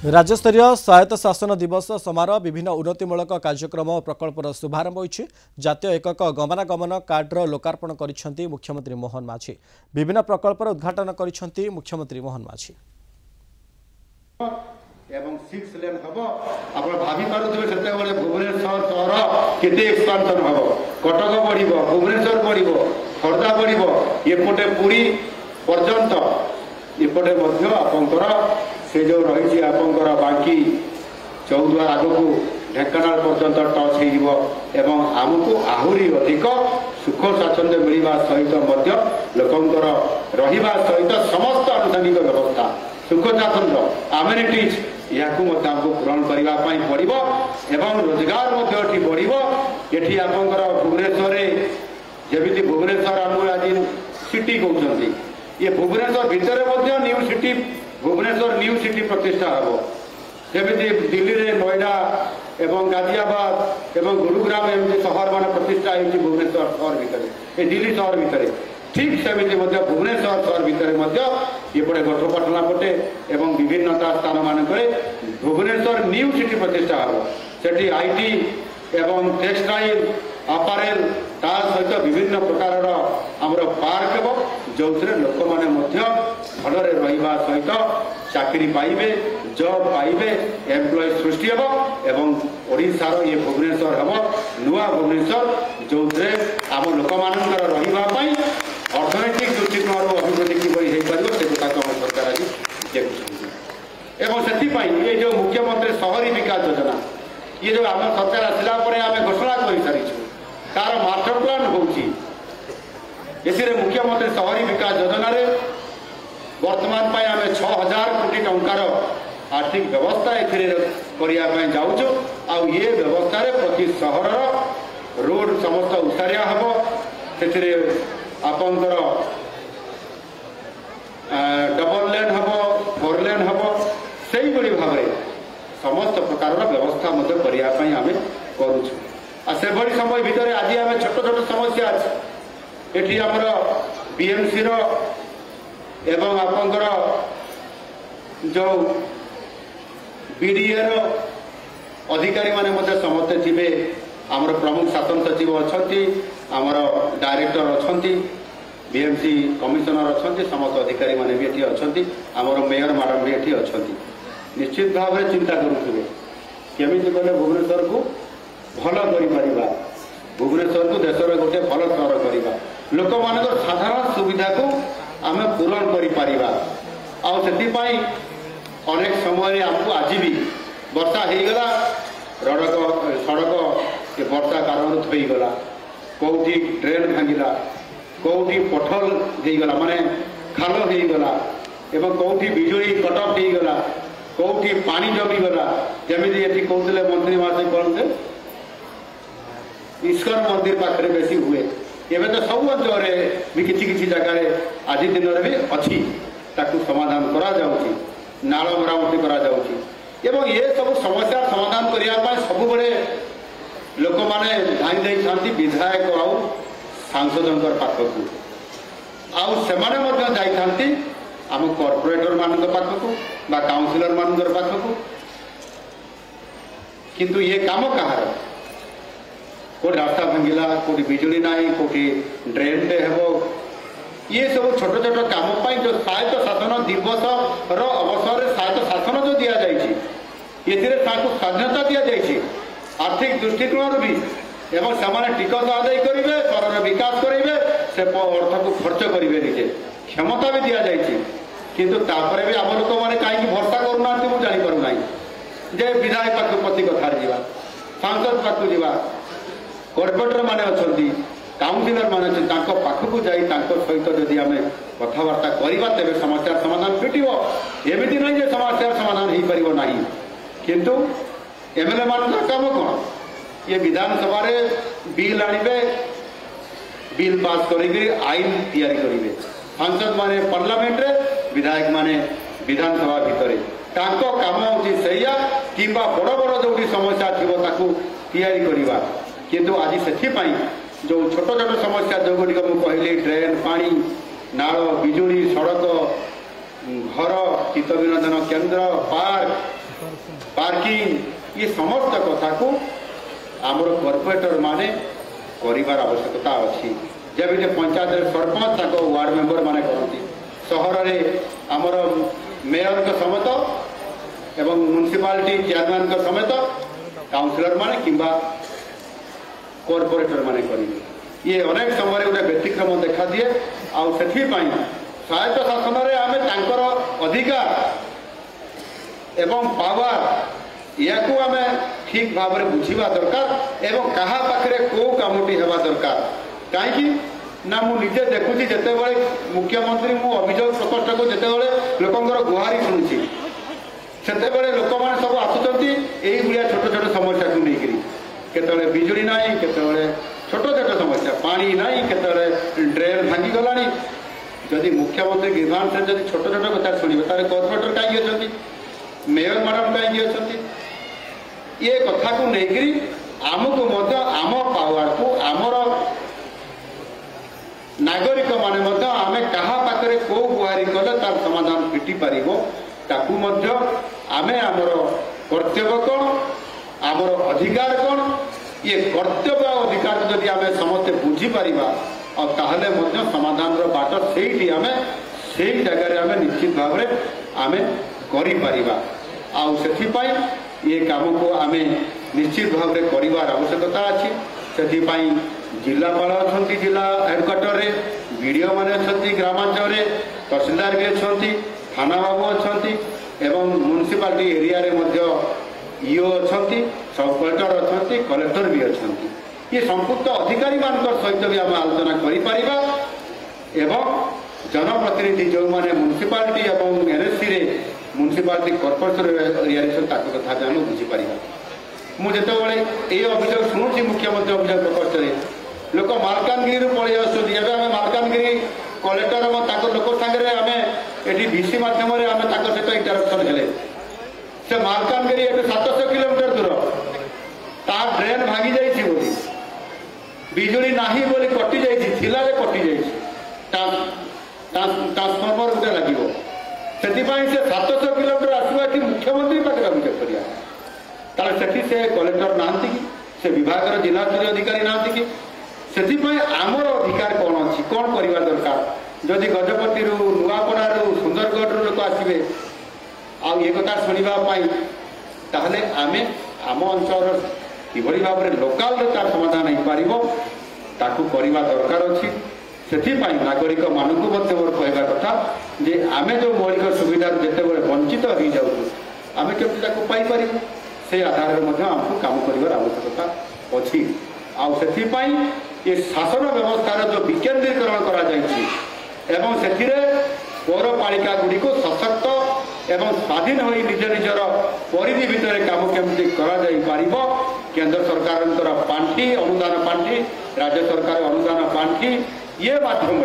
राज्यस्तरीय स्वायत्त शासन दिवस समारोह विभिन्न उन्नतिमूलक कार्यक्रम और प्रकल्पर शुभारंभ होइछि। जातीय एकक गमनागमन कार्डर लोकार्पण करिसेंती मुख्यमंत्री मोहन माझी। विभिन्न प्रकल्पर उद्घाटन करिसेंती मुख्यमंत्री मोहन माझी। एवं 6 लेन हबो आपण भाबी पारुथिबे सेते बेले भुवनेश्वर शहर केते एक्सपांशन हबो, कटक बढ़िबो, भुवनेश्वर बढ़िबो, खर्दा बढ़िबो, एपटे पुरी पर्यंत एपटे मध्य आपनकर से जो रही आपंकर बाकी चौद्वार आगक ढेंकानाल पर्यंत टच हो आमको आहरी अधिक सुख स्वाच्छंद्य मिलवा सहित लोकंर रहिबा सहित समस्त आनुषंगिक व्यवस्था सुख स्वाच्छंद्य आमेनिटीज यहां पूरण करने पड़ो एवं रोजगार बढ़ो। ये आपंकर भुवनेश्वर जमी भुवनेश्वर आम आज सिटी कहते ये भुवनेश्वर भितर new city Bhubaneswar new city प्रतिष्ठा हम जमी दिल्ली रे नोएडा एवं गाजियाबाद एवं गुरुग्राम एमती सहर मान प्रतिष्ठा होती भुवनेश्वर सहर भितर दिल्ली सहर भितर ठीक सेमती भुवनेश्वर सहर भितर ये गठपाटना पटे एवं विभिन्नता स्थान मानक भुवनेश्वर न्यू सिटी प्रतिष्ठा हम से आईटी एवं टेक्सटाइल अपारेल तार सहित विभिन्न प्रकार आमर पार्क हो जो लोक मैंने भलरे रहिबा सहित चाकरी पाइबे जॉब पाइबे एम्प्लॉय सृष्टि हम एवं ओडिशार ये भुवनेश्वर हम नुआ भुवनेश्वर जो आम लोक मानकर रहिबा अर्थनैतिक दृष्टिकोण अभिवृद्धि किपरि हे परिबो से कथा हम सरकार आज देखुछन एवं सेति ये जो मुख्यमंत्री शहरी विकास योजना ये जो आम सरकार आसला परे आमे घोषणा कर सारिछु तार मास्टर प्लान होउची एसिरे मुख्यमंत्री शहरी विकास योजना रे वर्तमान पाई आमे 6000 कोटी टंकार आर्थिक व्यवस्था एथिरे करिया पय जाउछु आ ये व्यवस्था रे प्रति शहर रोड समस्त उसारिया हबो सेथिरे आपनकर डबल लेन हबो 4 लेन हबो सेही बड़ी भाबरे समस्त प्रकार व्यवस्था मध्य करिया पय आमे करूछु आ से बड़ी समय भितर आज आमे छोट छोट समस्या अछि एठी हमर बीएमसी रो एवं आपंकर जो बीडीए रो अधिकारी माने मते समस्त थिबे हमर प्रमुख शासन सचिव अछंती हमर डायरेक्टर अछंती बीएमसी कमिशनर अछंती समस्त अधिकारी माने भी एठी अछंती हमर मेयर मैडम भी एठी अछंती निश्चित भाव में चिंता करुथिबे केमिति गले भुवनेश्वर को भल करि परिबा भुवनेश्वर को देशर गोटे भल सहर करिबा लोक मानक साधारण सुविधा को आमे पूरण करि परिबा आ सेति पई अनेक समय हमको आज भी वर्षा हो गला सड़क के वर्षा कारण थई गला कौटी ड्रेन भांगिला कौटी पथल हो गला माने खाल हो गला एवं कौटी बिजुली कटअफ हो गला कौटी पानी जमी गला जमी ये कहते मंत्री मासे कहते ईश्वर मंदिर पाखे बेसी हुए एवं तो सब अंचल भी किसी जगह आज दिन में भी अच्छी ताकू समाधान करा जाउची नाल मरामती करा जाउची एवं ये सब समस्या समाधान करने सब बड़े लोक माने धाई दे थांती विधायक आउ सांसदों पाखक आउ सेमाने जाई थांती आम कॉर्पोरेटर मान पाखक बा काउंसिलर मान पाखक किंतु ये काम कहार कोई रास्ता भांगिला कोई बिजुली ना कोई ड्रेन टे हेबो ये सब छोट छोट काम जो स्वायत्त शासन दिवस अवसर स्वायत्त शासन जो दि जाइए स्वाधीनता दि जाइए आर्थिक दृष्टिकोण भी एवं से टिकस आदाय करेंगे सहर विकास करेंगे से अर्थ को खर्च करेंगे निजे क्षमता भी दि जाइए किंतु तापर भी आम लोक मैंने कहीं भरसा करूना मुझे जानीपारूना जे विधायक पाख प्रति कथार जा सांसद पाख जा कॉर्पोरेटर माने अच्छी काउंसिलर माने पाखक जाई सहित जदि आम कथबार्ता करवा तेरे समस्या समाधान फिटो एमती नहीं जे समस्या समाधान हो पार ना किंतु एमएलए मान काम कौन ये विधानसभा बिल आनिबे बिल पास करेंगे आईन तैयारी करेंगे सांसद माने पार्लियामेंट रे विधायक माने विधानसभा भितर काम होची सैया किंबा बड़ बड़ जो समस्या थी तैयारी करवा किंतु आज से जो छोट छोट समस्या जो गुड़िक कहली ड्रेन पानी नाल बिजुली सड़क घर शीत विनोदन केन्द्र पार्क पार्किंग ये समस्त कथा को आमर कॉर्पोरेटर माने करिवार आवश्यकता अच्छी जब पंचायत सरपंच तक वार्ड मेंबर माने करती सहर में आमर मेयर का समेत एवं म्युनिसिपालिटी चेयरमैन का समेत काउंसिलर माने किंबा कॉर्पोरेटर माने करेंगे ये अनेक समय गोटे व्यतिक्रम देखा दिए आउ से स्वायत्त शासन में आम तांकर अधिकार एवं पावर या आम ठीक भाव में बुझा दरकार एवं कहा पाखे कौ कामटी हवा दरकार कहीं ना मुझे देखुची जिते बड़े मुख्यमंत्री मु अभियोग प्रकोष्ठ को जिते बड़े लोकंर गुहारी शुणुची से लोक मैंने सब आसुँच यही छोट छोट समस्या को लेकर केतले बिजुली ना केतले छोट छोट समस्या पानी ना केतले ड्रेन भांगी गला जदि मुख्यमंत्री गिरधान से जब छोट छोट कथा शुणे तार कॉर्पोरेटर कहीं अच्छा मेयर मैडम कहीं अच्छा ये कथा को लेकर आमको आम पावर को आमर नागरिक माने आम क्या पाखे कौ गुहारी कले तार समाधान फिटी पार ताकू आमे आमर कर्तव्य कौन आमर अधिकार कौन ये कर्तव्य अधिकार जदि आम समस्ते बुझीपर ताहले समाधान बाट से आम से जगह आम निश्चित भाव में आम कर ये काम को आम निश्चित भाव में कर आवश्यकता अच्छी से जिलापाल अच्छा जिला हेडक्वार्टर रे बीडीओ मैंने अच्छा ग्रामांचल तहसीलदार भी अच्छा थाना बाबू अच्छा एवं म्युनिसिपालिटी एरिया रे ईओ अच्छा सब कलेक्टर अच्छा कलेक्टर भी अच्छा ये संपुक्त अधिकारी मान सहित भी आम आलोचना कर जनप्रतिनिधि जो मैंने म्युनिसिपालिटी और एनएससी रे म्युनिसिपालिटी कॉर्पोरेशन एरिया कथा भी आम बुझीपर मुझे ये अभियोग शुणुची मुख्यमंत्री अभियोग प्रकोष्ठ लोक मालकानगिरी पलि आम मालकानगिरी कलेक्टर लोक सागर आम ये डीसी मध्यम सहित इंटराक्शन हेले से मालकानगिरी 700 किलोमीटर दूर तार ड्रेन भांगी जाइए बोली बिजुली नाही बोली कटि जाइए कटि जाइए ट्रांसफॉर्मर गोटे लगे से 700 किलोमीटर आसवा कि मुख्यमंत्री पाखे अभियोग कर से कलेक्टर ना से विभाग जिला स्तरीय अधिकारी ना कि से आमर अधिकार कौन अच्छी कौन करवा दरकार जदि गजपति नुआपड़ा सुंदरगढ़ लोक आसवे ये कथा शुणापी ताहले आम आम अंचल किभली भाव में लोकाल तार समाधान हो पार करवा दरकार अच्छी से नागरिक मानू मोर कहवा कथा जे आम जो मौलिक सुविधा जिते बड़े वंचित हो जाऊँ आम केमती पाइपर से आधार में आमको काम कर आवश्यकता अच्छी ये शासन व्यवस्थार जो विकेन्द्रीकरण कर पौरपालिका गुड़ी को सशक्त एवं स्वाधीन हो निज निजर परिधि भितर काम केमती कर केंद्र सरकार पांठि अनुदान पांठि राज्य सरकार अनुदान पांठि ये माध्यम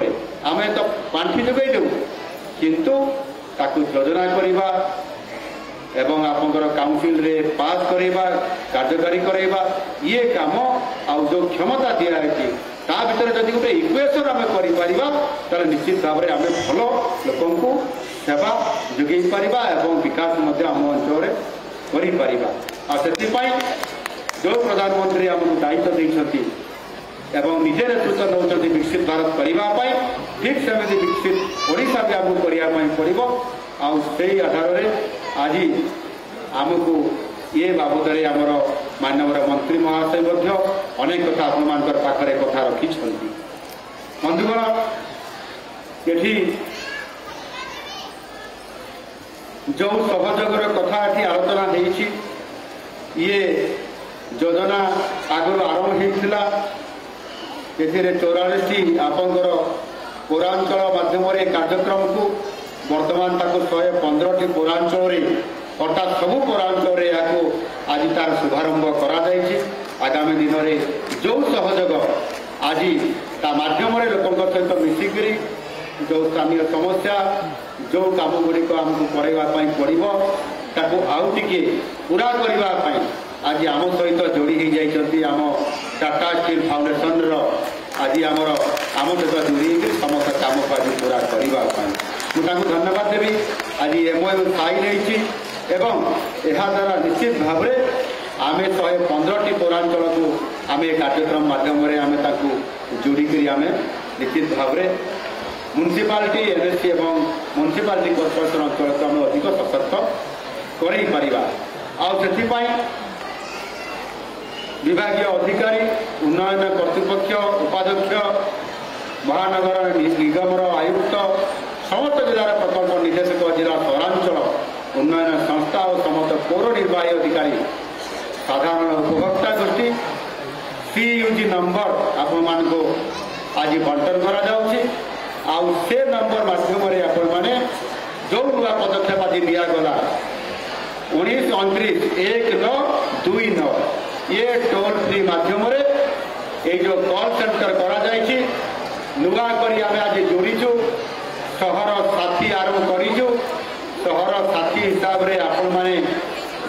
आम तो पांठि जोगाई देव किंतु ताकू योजना करवा एवं आपंकर काउंसिल रे पास करवा कार्यकारी करवा ये काम आ जो क्षमता दिया है ता भीतर जदि गोटे इक्वेशन आम कर निश्चित भाव में आम भल लोक सेवा जोगे पारिबा एवं विकास आम अंचल कर जो प्रधानमंत्री आमको दायित्व देते एवं निजे नेतृत्व नौ विकसित भारत करने ठीक सेमती विकसित ओडिशा भी आमको करने पड़ो आई आधार में आज आमको ये बाबद आमर माननीय मंत्री महाशय अनेक कथा आपंकर पाखे कथा रखी बंधुगण ये जो सहयोगर कथा ये आलोचना होती ये योजना आगु आरंभ होता 44 आपंकर पौरांचल माध्यम कार्यक्रम को वर्तमान 115 पौरांचल अर्थात सबू पौरांचल आज तार शुभारंभ आगामी दिन में जो सहयोग आज माध्यम लोक सहित मिसिकी जो स्थानीय समस्या जो काम गुड़िक आमको करवाई पड़ो ताको आउ टिके पूरा करने आज आम सहित जोड़ी जाती आम टाटा स्टील फाउंडेशन आज आमर आम सहित जोड़ी समस्त काम को आज पूरा करने मुझे धन्यवाद देवी आज एमओयू साइन एवं यह द्वारा निश्चित भाव में आम 115टी पौरांचल को आम कार्यक्रम माध्यम आम जोड़िक आम निश्चित भाव में म्युनिसिपालिटी एनएससी और म्युनिसिपालिटी कॉर्पोरेशन अंचल को आम अधिक सशक्त कर विभागीय अधिकारी उन्नयन कर्तृपक्ष उपाध्यक्ष महानगर निगम आयुक्त समस्त जिलार प्रकल्प निर्देशक जिला सहरांचल उन्नयन संस्था और समस्त पौर निर्वाही अधिकारी साधारण उपभोक्ता गोष्ठी CUG नंबर आपण मानको आज बंटन करा जाउछि आ से नंबर माध्यम रे आपण माने जो नुआ पदक्षेप आज दिया गला 1929 ये टोल फ्री माध्यम रे ये जो कॉल सेंटर करा जाइछि नुआ करी आमे आज जोड़ीछु सहर साथी आरंभ करिछु सहर साथी हिसाब रे आपण माने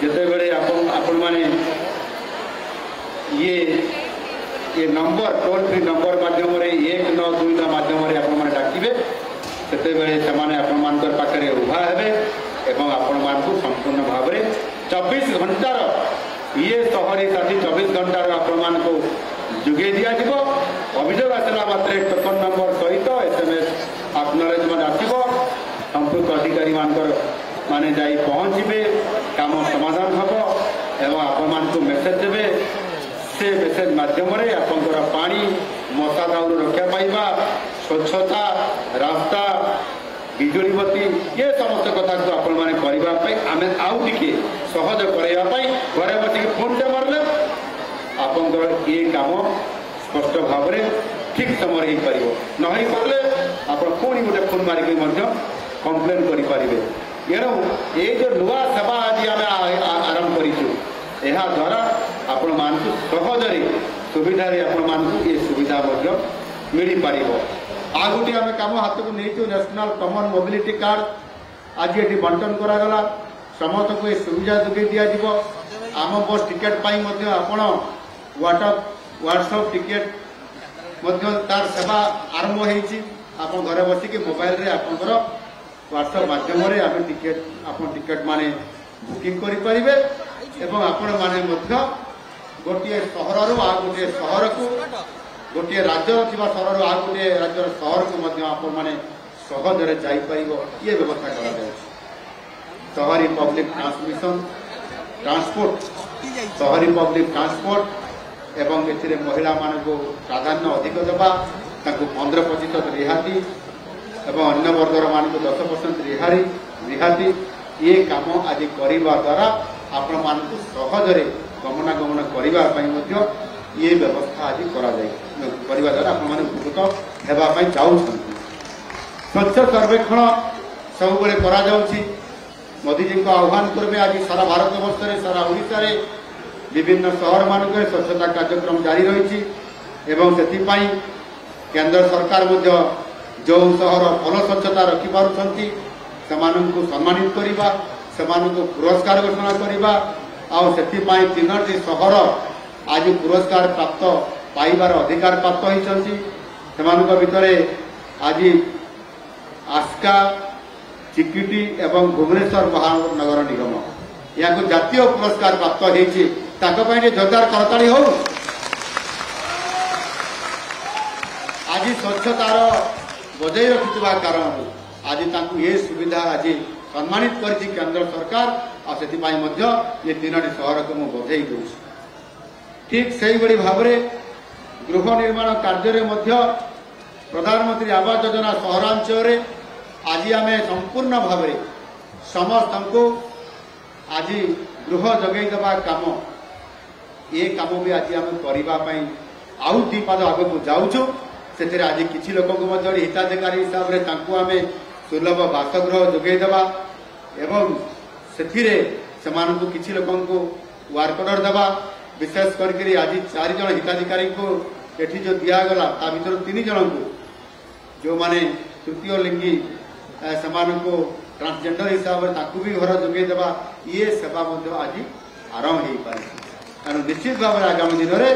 जते बेले आपण माने ये नंबर टोल फ्री नंबर माध्यम रे 1929 माध्यम रे आपण माने डाकिबे सेते बेले समाने आपण मानकर पाखरे उभा हेबे एवं आपण मानकु संपूर्ण भाव रे 24 घंटा ये सहरी साथी 24 घंटा आपण मानकु जुगे दिया जीवो अभियोग आसला मात्रे टोकन नंबर सहित SMS एक्नॉलेजमेंट आसीबो संपूर्ण अधिकारी मानकर माने जाई पहुंचबे काम समाधान हबो एवं आपण मानकु मेसेज देबे से मेसेज माध्यम रे आपनकर पानी मशा दाउर रक्षा पाइबा स्वच्छता रास्ता बिजुली बत्ती ये समस्त कथा को आपण माने करबा पई आमे आउ टिके सहज करैबा पई घरे बसी फोन ते मारले आपनकर ये काम स्पष्ट भाव रे ठीक समय ही परिबो नहि करले आपण कोनी गोटे फोन मारि के मध्य कंप्लेन करि परिबे एनो ए जो नुआ सेवा आज आमे आरंभ करिछु एहा द्वारा आपण मानकु सहजरे सुविधा रे आपण मानकु ये सुविधा मध्य मिली पारिबो आ गोटे आमे काम हाथ को नहीं नेशनल कॉमन मोबिलिटी कार्ड आज ये बंटन करा गला समस्त को ये सुविधा जोगे दिया जीवो आम बस टिकेट पाई मध्य आपण व्हाट्सएप टिकेट मध्य तार सेवा आरंभ होईची आपण घरे बसी के मोबाइल रे आपनकर व्हाट्सएप माध्यम रे आपण टिकेट माने बुकिंग करि परिबे एवं आपण माने मध्य गोटे सहर आ गोटे सहर को गोटे राज्य थिबा सहर आ गोटे राज्य सहर को मध्य आपण माने सहजरे जाई परिबो ये व्यवस्था करा जाय शहरी पब्लिक ट्रांसपोर्ट शहरी पब्लिक ट्रांसपोर्ट एवं एथिरे महिला मानकु प्राधान्य अधिक देबा ताकु 15% रिहाती एवं अन्य वर्गर मानकु 10% रिहाती ये काम आज करिबा द्वारा आपण मानकु सहजरे गमनागमन करिबा पई मध्य ये व्यवस्था आज करा जाय करिबा द्वारा आपण माने उपकृत हेबा पई चाहउछन्ति स्वच्छ सर्वेक्षण सब बेले करा जाउछि मोदी जी को आह्वान करबे आज सारा भारत वर्ष रे सारा ओडिसा रे विभिन्न शहर मानक स्वच्छता कार्यक्रम जारी रही एवं से केंद्र सरकार मध्य जो शहर भल स्वच्छता रखिपारुछंती सेमानंकु सम्मानित करिबा सेमानंकु पुरस्कार घोषणा करिबा आ सेतिपाई 3टी शहर आज पुरस्कार प्राप्त पाइबार अधिकार प्राप्त होइछंती सेमानंक भितरे आज आस्का चिकिटी एवं भुवनेश्वर महानगर निगम या जातीय पुरस्कार प्राप्त होइछि ताको पई जोरदार करताली हो आज स्वच्छतार बजाय रखिथिबा कारण आज ताकू ये सुविधा आज सम्मानित करछि केंद्र सरकार आ सेति पई मध्य ये 3टी शहर को मु बधाई दउछि ठीक सही बड़ी भाव रे गृह निर्माण कार्य रे मध्य प्रधानमंत्री आवास योजना सहरांचल रे आज आमे संपूर्ण भाव रे समस्त को आज गृह जगै दबा काम ये काम भी आज आम करने आउ दी पाद आग को जाऊँ से आज किसी लोक हिताधिकारी हिसाब से आम सुलभ बासगृह जोगेदेवा एवं से किसी लोक वर्क ऑर्डर देवा विशेष करके आज 4 जन हिताधिकारी को एठी जो दिगला ता भर 3 जन को जो माने तृतीय लिंगी से ट्रांसजेंडर हिसाब से भी घर जोगेदेवा ये सेवा आज आरंभ हो पारे तेणु निश्चित भाव में आगामी दिन में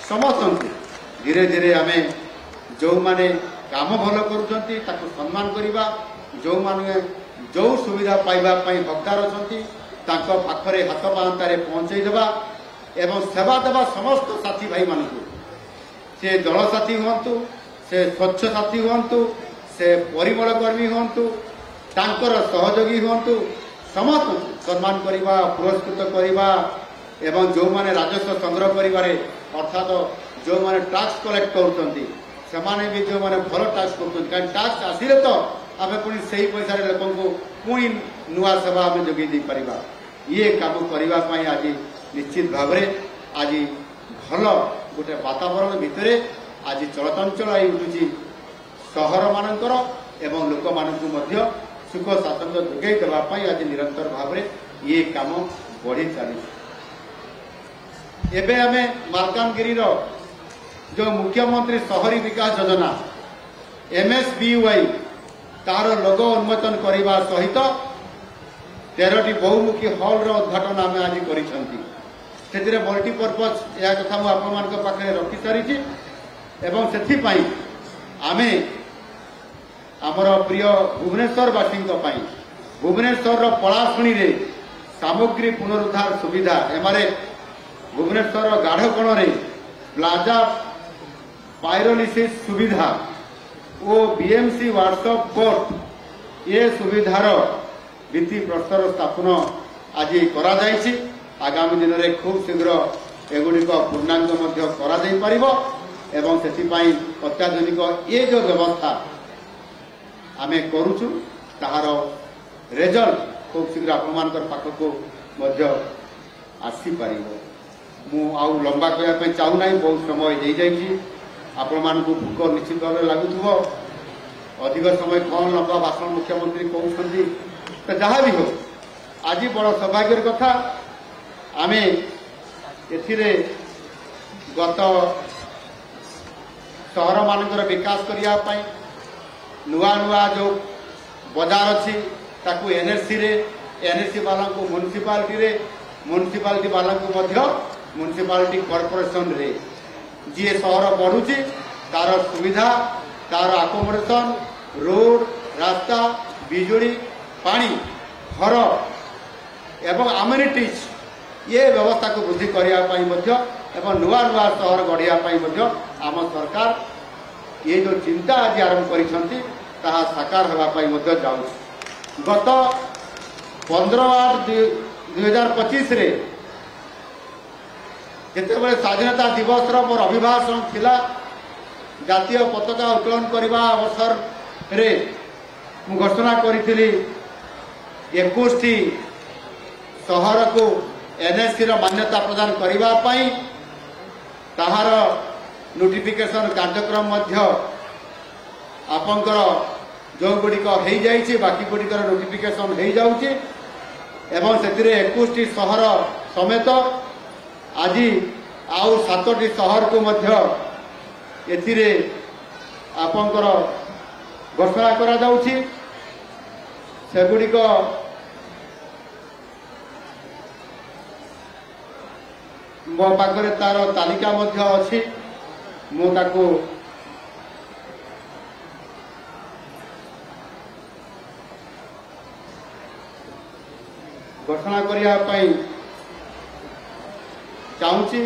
समस्त धीरे धीरे आम जो माने काम भल कर सम्मान करवा जो माने जो सुविधा पाइबा हकदार अच्छा तांको पाखरे हाथ पांतारे पहुंचाई देबा एवं सेवा देवा समस्त साथी भाई मानकु से जल साथी हुंतु से स्वच्छ साथी हुंतु से परिमल कर्मी हुंतु तांकर सहयोगी हुंतु समस्त सम्मान करवा पुरस्कृत करवा एवं जो माने राजस्व संग्रह करिवारे अर्थात जो माने टैक्स कलेक्ट करूछंती सेमाने भी जो माने भलो टैक्स करूछंती कारण टैक्स आसिले तो आमे पुनी सही पैसा रे लोकन को पुनी नुआ सेवा आमे जोगी दी परिबा ये काम करबा पई आज निश्चित भाव रे आज भलो गोटे वातावरण भितरे आज चलचंचल आई उठुची सहर मानकर एवं लोक मानकु मध्य सुख शासन जोगई देबा पई आज निरंतर भाव रे ये काम बढ़ी चली एबे हमें मालकानगिरी जो मुख्यमंत्री शहरी विकास योजना MSBY तार लोगो उन्मोचन करने सहित 13टी बहुमुखी हॉल रो उद्घाटन आम आज कर मल्टीपर्पज यह कथा मुझे पाखे रखी सारी एवं से आमे आमर प्रिय भुवनेश्वरवासी भुवनेश्वर पलाशुणी रे सामग्री पुनरुद्धार सुविधा एमारे भुवनेश्वर गाढ़कोण रे प्लाजा पायरोलिसिस सुविधा और BMC व्हाट्सएप कोर्ट ये सुविधार भित्ति प्रस्तर स्थापन आज करा जायछि आगामी दिन में खूब शीघ्र एगुड़िक पूर्णांग करा जाई परिबो एवं सेथिपाई अत्याधुनिक ये जो व्यवस्था आमे करूछु ताहार रिजल्ट खूब शीघ्र आपनकर पाखको मध्य आसी परिबो मु आउ लंबा करने चाहू ना बहुत समय दे जाइए आपण मानकु भूख निश्चित भाव लगुव अधिक समय कौन लंबा भाषण मुख्यमंत्री कहते तो जहाँ भी हो आज बड़ सौभाग्यर कथा आमे एथिरे गत सहर मानकर विकास करने नुआ नुआ जो बजार अच्छी ताकू NSC वाला को म्युनिसिपालिटी वाला को म्युनिसिपालिटी कॉर्पोरेशन रे जी सहर बढ़ुची तार सुविधा तार आकोमोडेशन रोड रास्ता बिजुली पानी घर एवं अम्यूनिटीज ये व्यवस्था को वृद्धि करने एवं नुआ नुआ सहर गढ़िया आम सरकार ये जो चिंता आज आरंभ कर साकार होगापी जाऊँ गत 15/8/2025 रे जितेबले स्वाधीनता दिवस मोर अभिभाषण थिला जातीय पताका उत्तोलन करने अवसर रे मु घोषणा करी 21टी सहर को NSC मान्यता प्रदान करने ताहार नोटिफिकेशन कार्यक्रम आपंकर जो गुड़िक हो जाइए बाकी गुड़िकर नोटिफिकेशन हो जाऊँगी एवं से 21टी सहर समेत आज आउ 7टी सहर को एथिरे आपंकर घोषणा करा जाउछि सेगुड़िक मो पाखरे तार तालिका अच्छी मुझे घोषणा करने चाहूँगी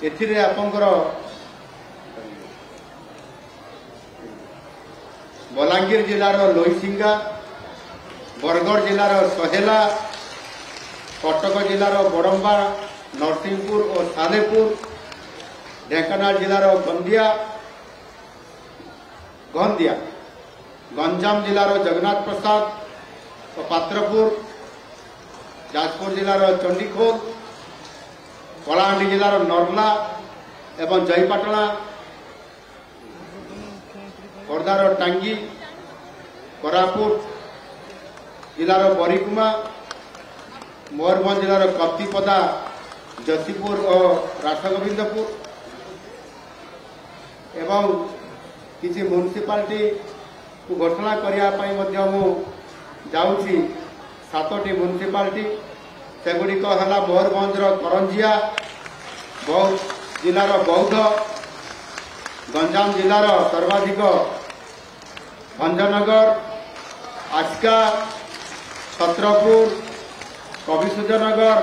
एथिरे आपंकर बलांगीर जिलार लोईसिंगा बरगढ़ जिलार सहेला कटक जिलार बड़म्बा नरसिंहपुर और सालेपुर ढेंकानाल जिलार गंदिया गंजाम जिलार जगन्नाथ प्रसाद और पात्रपुर जाजपुर जिलार चंडीखोल कलाहांडी जिलार नर्ला एवं जयपाटना खोर्धार टांगी कोरापुट जिलार बरिकुमा मयूरभंज जिलार कप्तिपदा जसीपुर और रासगोविंदपुर एवं किसी म्युनिसिपालिटी को घोषणा करने जाऊँगी 7टी म्युनिसिपालिटी सेगुड़िक है मयूरभंजर करंजिया जिलार बौद्ध गंजाम जिलार सर्वाधिक भंजनगर आस्का छत्रपुर कविसूर्यनगर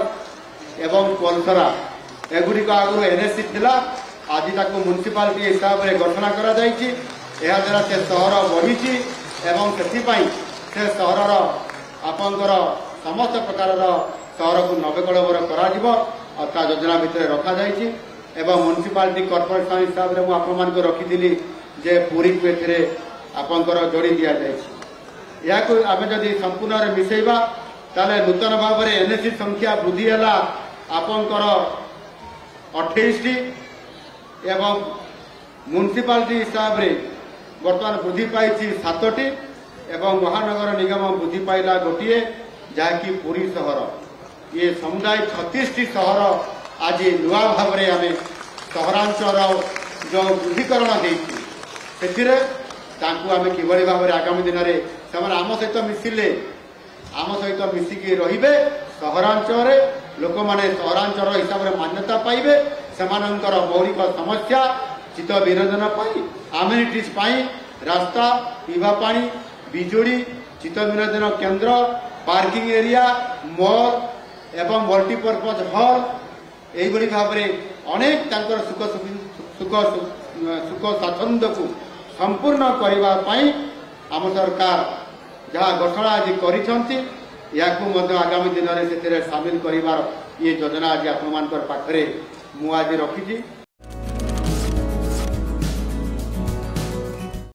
एवं कोलसरा एगुड़िक आगु एनएससी थिला आज ताको म्युनिसिपालिटी हिसाब से घोषणा करा जायछि। एहा द्वारा से सहर बढ़ी एवं से सहरर आपंकर समस्त प्रकार सहर को नवीकरण करा योजना भितर रखा जायछि एवं म्युनिसिपालिटी कॉर्पोरेशन हिसाब से मुझे रखी जे पुरी को एथिरे आपंकर जोड़ी दिया जायछि। याकु आमे जदि संपूर्ण मिसेइबा ताले नूतन भाव में एनएससी संख्या वृद्धि है आपंकर 28टी एवं म्युनिसिपालिटी हिसाब से बर्तमान वृद्धि पाई 7टी एवं महानगर निगम वृद्धि पाइला गोटे जहाँकि पुरी सहर ये समुदाय 36टी सहर आज नुआ भाव में आम सहरांचल जो वृद्धिकरण आम कि भाव में आगामी दिन में आम सहित मिसिले आम सहित मिसिकी रे सहरांचल लोक मैंने सहरांचल हिसाब से मान्यता पाइबे सेमानंकर मौलिक समस्या चित्त विरोधन आमिनिटीज रास्ता पीवा पानी बिजुड़ी चित्त विनोदन केन्द्र पार्किंग एरिया मॉल एवं मल्टीपर्पज हॉल यही भाव में अनेक सुख स्वाच्छंद को संपूर्ण करने आम सरकार जहाँ घोषणा आज करिसेंती आगामी दिन में सामिल कर ये योजना आज आप पाखे मुझे रखी।